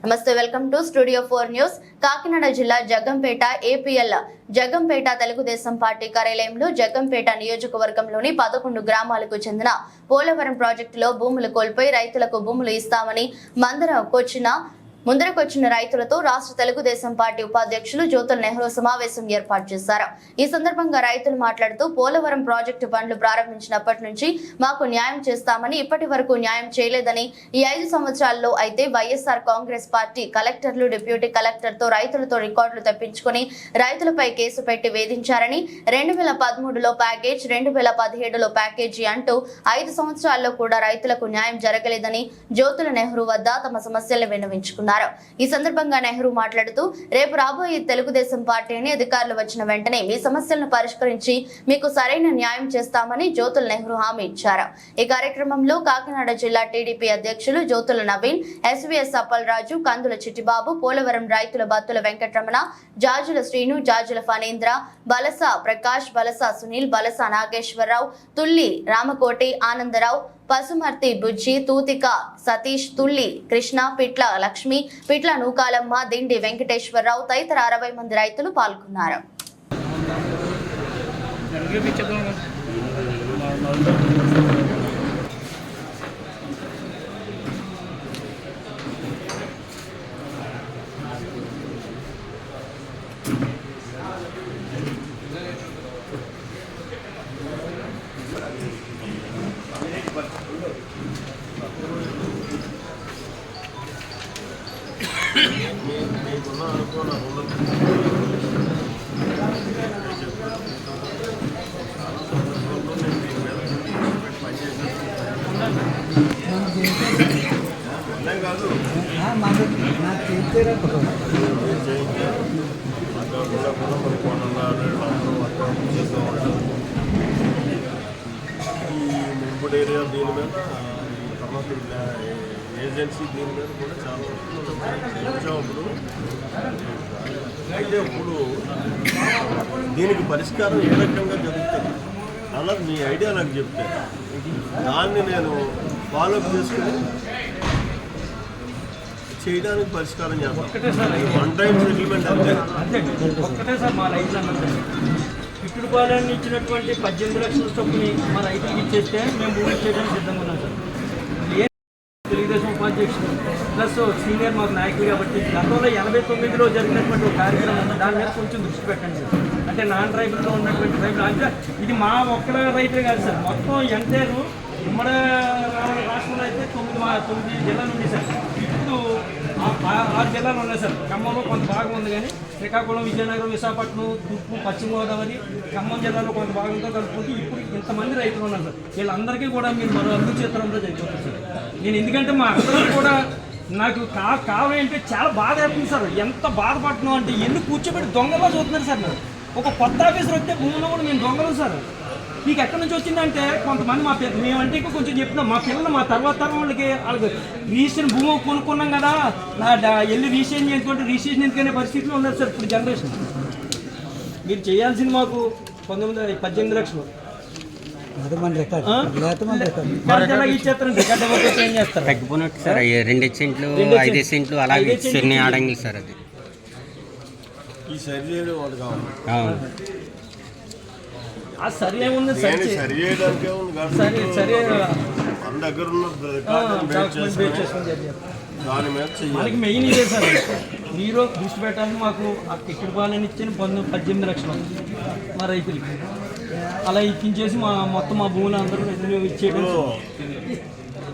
నమస్తే, welcome to studio 4 news. Kakinada జిల్లా Jaggampeta APL Jaggampeta Telugu Desam party కార్యాలయంలో జగ్గంపేట నియోజకవర్గంలోని 11 గ్రామాలకు చెందిన పోలవరం ప్రాజెక్టులో భూములు కోల్పోయి రైతులకు భూములు ఇస్తామని ముందరకొచ్చిన రైతులతో రాష్ట్ర తెలుగుదేశం పార్టీ ఉపాధ్యక్షులు జ్యోతుల నెహ్రూ సమావేశం ఏర్పాటు చేశారు. ఈ సందర్భంగా రైతులు మాట్లాడుతూ పోలవరం ప్రాజెక్టు పనులు ప్రారంభించినప్పటి నుంచి మాకు న్యాయం చేస్తామని, ఇప్పటి వరకు న్యాయం చేయలేదని, ఈ 5 సంవత్సరాల్లో అయితే వైఎస్ఆర్ కాంగ్రెస్ పార్టీ కలెక్టర్లు, డిప్యూటీ కలెక్టర్తో రైతులతో రికార్డులు తెప్పించుకుని రైతులపై కేసు పెట్టి వేధించారని, 2013లో ప్యాకేజ్, 2017లో ప్యాకేజీ అంటూ 5 సంవత్సరాల్లో కూడా రైతులకు న్యాయం జరగలేదని జ్యోతుల నెహ్రూ వద్ద తమ సమస్యలను విన్నవించుకున్నారు. ఈ సందర్భంగా నెహ్రూ మాట్లాడుతూ, రేపు రాబోయే తెలుగుదేశం పార్టీని అధికారులు వచ్చిన వెంటనే మీ సమస్యలను పరిష్కరించి మీకు సరైన న్యాయం చేస్తామని జ్యోతుల నెహ్రూ హామీ ఇచ్చారు. ఈ కార్యక్రమంలో కాకినాడ జిల్లా టీడీపీ అధ్యక్షులు జ్యోతుల నవీన్, ఎస్వీఎస్ అప్పలరాజు, కందుల చిట్టిబాబు, పోలవరం రైతుల బత్తుల వెంకటరమణ, జాజుల శ్రీను, జాజుల ఫణీంద్ర, బలస ప్రకాష్, బలస సునీల్, బలస నాగేశ్వరరావు, తుల్లి రామకోటి ఆనందరావు, పసుమర్తి బుజ్జి, తూతిక సతీష్, తుల్లి కృష్ణ, పిట్ల లక్ష్మి, పిట్ల నూకాలమ్మ, దిండి వెంకటేశ్వరరావు తదితర 60 మంది రైతులు పాల్గొన్నారు. ముంబడి ఏరియా దీని మీద తర్వాత ఏజెన్సీ దీని మీద కూడా చాలా వచ్చాము. అయితే ఇప్పుడు దీనికి పరిష్కారం ఏ రకంగా జరుగుతుంది అన్నది మీ ఐడియా నాకు చెప్తే దాన్ని నేను ఫాలోఅప్ చేసుకుని చేయడానికి పరిష్కారం చేస్తాను. వన్ టైం సెటిల్మెంట్ ఒక్కటే సార్ మా రైతులు అన్నది ఇట్టుడుపాలన్నీ ఇచ్చినటువంటి 18 లక్షల చొప్పుని మా రైతులకు ఇచ్చేస్తే మేము భూమి చేయడానికి సిద్ధంగా ఉన్నాం సార్. తెలుగుదేశం ఉపాధ్యక్షుడు ప్లస్ సీనియర్ మాకు నాయకులు కాబట్టి గతంలో 89లో జరిగినటువంటి ఒక కార్యక్రమం దాని మీద కొంచెం దృష్టి పెట్టండి సార్. అంటే నాన్ ట్రైబుల్లో ఉన్నటువంటి ట్రైబుల్ అంటే ఇది మా ఒక్కడ రైతులే కాదు సార్, మొత్తం ఎంటైర్ ఉమ్మడి రాష్ట్రంలో అయితే 9 జిల్లాలు ఉన్నాయి సార్. ఇప్పుడు 6 జిల్లాలు ఉన్నాయి సార్. ఖమ్మంలో కొంత భాగం ఉంది, కానీ శ్రీకాకుళం, విజయనగరం, విశాఖపట్నం, తూర్పు, పశ్చిమ గోదావరి, ఖమ్మం జిల్లాలో కొంత భాగంతో కలుపుకుంటూ ఇప్పుడు ఇంతమంది రైతులు ఉన్నారు సార్. వీళ్ళందరికీ కూడా మీరు మరో అభివృద్ధి చిత్రంలో జరిగిపోతుంది సార్. నేను ఎందుకంటే మా అందరూ కూడా నాకు కావాలి అంటే చాలా బాధ అవుతుంది సార్. ఎంత బాధపడుతున్నాం అంటే ఎందుకు కూర్చోబెట్టి దొంగలో చూస్తున్నారు సార్. నాకు ఒక కొత్త ఆఫీసర్ వస్తే భూమిలో కూడా మేము దొంగలం సార్. మీకు ఎక్కడి నుంచి వచ్చిందంటే కొంతమంది మేమంటే కొంచెం చెప్తున్నాం, మా పిల్లలు మా తర్వాత తరం వాళ్ళకి రిజిస్ట్రేషన్ భూమి కొనుక్కున్నాం కదా, వెళ్ళి రిజిస్ట్రేషన్ చేసుకుంటే రిజిస్ట్రేషన్ ఎందుకనే పరిస్థితిలో ఉన్నారు సార్ ఇప్పుడు జనరేషన్. మీరు చేయాల్సింది మాకు 18 లక్షలు తగ్గిపోయినట్టు సార్. 2 సెంట్లు 5 సెంట్లు అలాగే ఆడంగి సార్. అది సరి ఏముంది సరి చేయడానికి మన దగ్గర ఉన్న మనకి మెయిన్ ఇదే సార్. మీరు దృష్టి పెట్టాలని మాకు టికెట్ పాలని ఇచ్చిన 18 లక్షలు మా రైతులకి అలా ఇచ్చించేసి మొత్తం మా భూములు అందరూ ఇచ్చేయడం.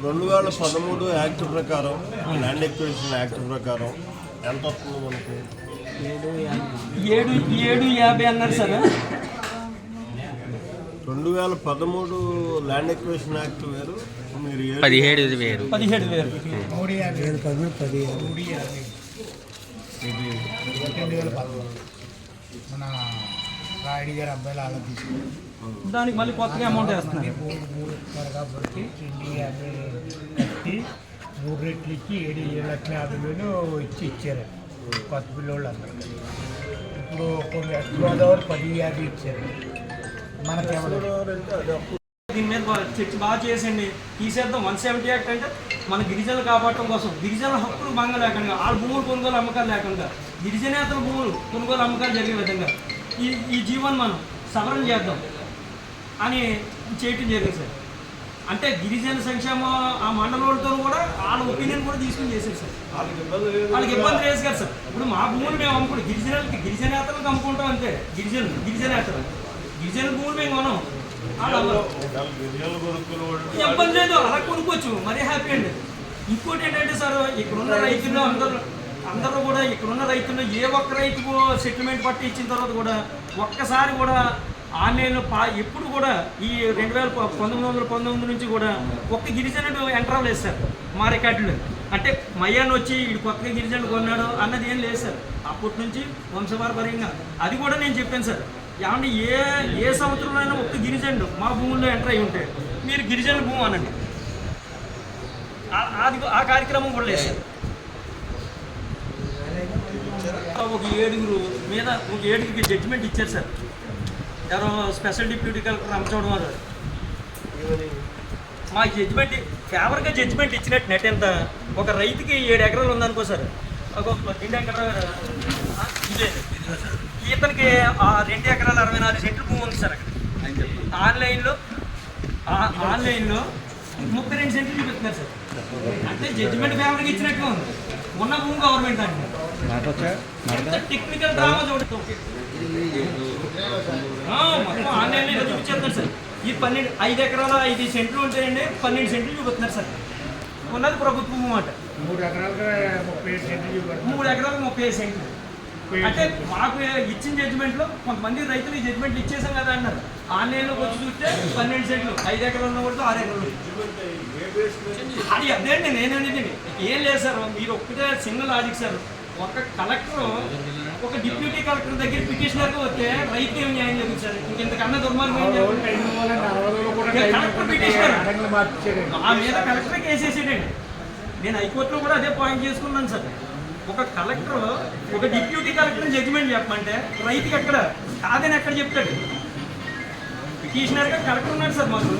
2013 యాక్ట్ ప్రకారం, ల్యాండ్ ఎక్విజిషన్ యాక్ట్ ప్రకారం ఎంత వస్తుంది మనకి? 750 అన్నారు సార్. 2013 ల్యాండ్ ఎక్విజిషన్ యాక్ట్ వేరు, మీరు 17 వేరు. 17,000 మన రాయుడి గారి అబ్బాయిలు అలా తీసుకుని దానికి మళ్ళీ కొత్తగా అమౌంట్ వేస్తున్నారు. కాబట్టి 250 కట్టి 3 రెట్లు ఇచ్చి 7,50,000 ఇచ్చారు కొత్త పిల్లోళ్ళు అందరూ. ఇప్పుడు కొన్ని వెస్ట్ గోదావరి 10,50 ఇచ్చారు. మనకి దీని మీద చర్చ బాగా చేసండి, తీసేద్దాం 170 యాక్ట్ అంటే మన గిరిజనులు కాపాడటం కోసం గిరిజనుల హక్కులు భంగం లేకుండా వాళ్ళ భూములు కొనుగోలు అమ్మకాలు లేకుండా గిరిజనేతల భూములు కొనుగోలు అమ్మకాలు జరిగే విధంగా ఈ జీవోని మనం సవరణ చేద్దాం అని చేయటం జరిగింది సార్. అంటే గిరిజన సంక్షేమం ఆ మండలంతో కూడా వాళ్ళ ఒపీనియన్ కూడా తీసుకుని చేశారు సార్. వాళ్ళకి ఇబ్బంది లేదు కదా సార్. ఇప్పుడు మా భూములు మేము అమ్ముకుంటాం, గిరిజనేతలకు అమ్ముకుంటాం అంతే. గిరిజనేతలు గిరిజన భూములు మేము కొనం, ఇబ్బంది లేదు, అలా కొనుక్కోవచ్చు, మరీ హ్యాపీ అండి. ఇంకోటి ఏంటంటే సార్, ఇక్కడున్న రైతులు అందరూ కూడా ఇక్కడున్న రైతులు ఏ ఒక్క రైతుకు సెటిల్మెంట్ పట్టి ఇచ్చిన తర్వాత కూడా ఒక్కసారి కూడా ఆన్లైన్లో ఎప్పుడు కూడా ఈ 1919 నుంచి కూడా ఒక్క గిరిజనుడు ఎంటర్ అవ్వలేదు సార్ మా రికార్డులో. అంటే మయ్యాన్ని వచ్చి ఇది కొత్తగా గిరిజనుడు కొన్నాడు అన్నది ఏం లేదు సార్. అప్పటి నుంచి వంశపారంపర్యంగా అది కూడా నేను చెప్పాను సార్. ఏమంటే ఏ సంవత్సరంలో ఒక్క గిరిజనుడు మా భూముల్లో ఎంటర్ అయి ఉంటే మీరు గిరిజనుల భూమి అనండి, అది ఆ కార్యక్రమం కూడా లేదు సార్. ఒక ఏడుగురికి జడ్జిమెంట్ ఇచ్చారు సార్. ఎవరో స్పెషల్ డిప్యూటీ కలెక్టర్ రంపచోడవరం వారు మా జడ్జిమెంట్ ఫేవర్గా జడ్జిమెంట్ ఇచ్చినట్టు నెట్ ఎంత ఒక రైతుకి 7 ఎకరాలు ఉందనుకో సార్, ఒక 2 ఎకరాలు ఇదే ఇతనికి 2 ఎకరాల 64 సెంట్లు భూమి ఉంది సార్. అక్కడ ఆన్లైన్లో 32 సెంట్లు చూపిస్తున్నారు సార్. అంటే జడ్జిమెంట్ ఫేవర్గా ఇచ్చినట్టుగా ఉంది. ఉన్న భూమి గవర్నమెంట్ అంటే టెక్నికల్ డ్రామా చూడటం మొత్తం ఆన్లైన్లో చూపించేస్తారు సార్. ఈ 5 ఎకరాల 5 సెంట్లు ఉంటాయండి, 12 సెంట్లు చూపుతున్నారు సార్. ఉన్నది ప్రభుత్వం అన్నమాట. 3 ఎకరాలకు 37 సెంట్లు చూపుతున్నారు. 3 ఎకరాలకు 37 సెంట్లు. అంటే మాకు ఇచ్చిన జడ్జిమెంట్లో కొంతమంది రైతులు ఈ జడ్జిమెంట్లు ఇచ్చేసాం కదా అన్నారు. ఆన్లైన్లోకి వచ్చి చూస్తే 12 సెంట్లు, 5 ఎకరాలు ఉన్న కూడా 6 ఎకరాలు. అది అదేండి నేనేది ఏం లేదు సార్. మీరు ఒక్కటే సింగిల్ లాజిక్ సార్. ఒక కలెక్టర్ ఒక డిప్యూటీ కలెక్టర్ దగ్గర పిటిషనర్గా వస్తే రైతు ఏమి న్యాయం జరుగుతుంది సార్? ఇంతకన్నా దుర్మార్గం ఏం జరుగుతుంది? కలెక్టర్ పిటిషనర్ ఆ మీద కలెక్టర్ కేసేసాడండి. నేను హైకోర్టులో కూడా అదే పాయింట్ చేసుకున్నాను సార్. ఒక కలెక్టర్ ఒక డిప్యూటీ కలెక్టర్ జడ్జిమెంట్ చెప్పమంటే రైతుకి ఎక్కడ కాదని ఎక్కడ చెప్తాడు? పిటిషనర్గా కలెక్టర్ ఉన్నాడు సార్ మాకు.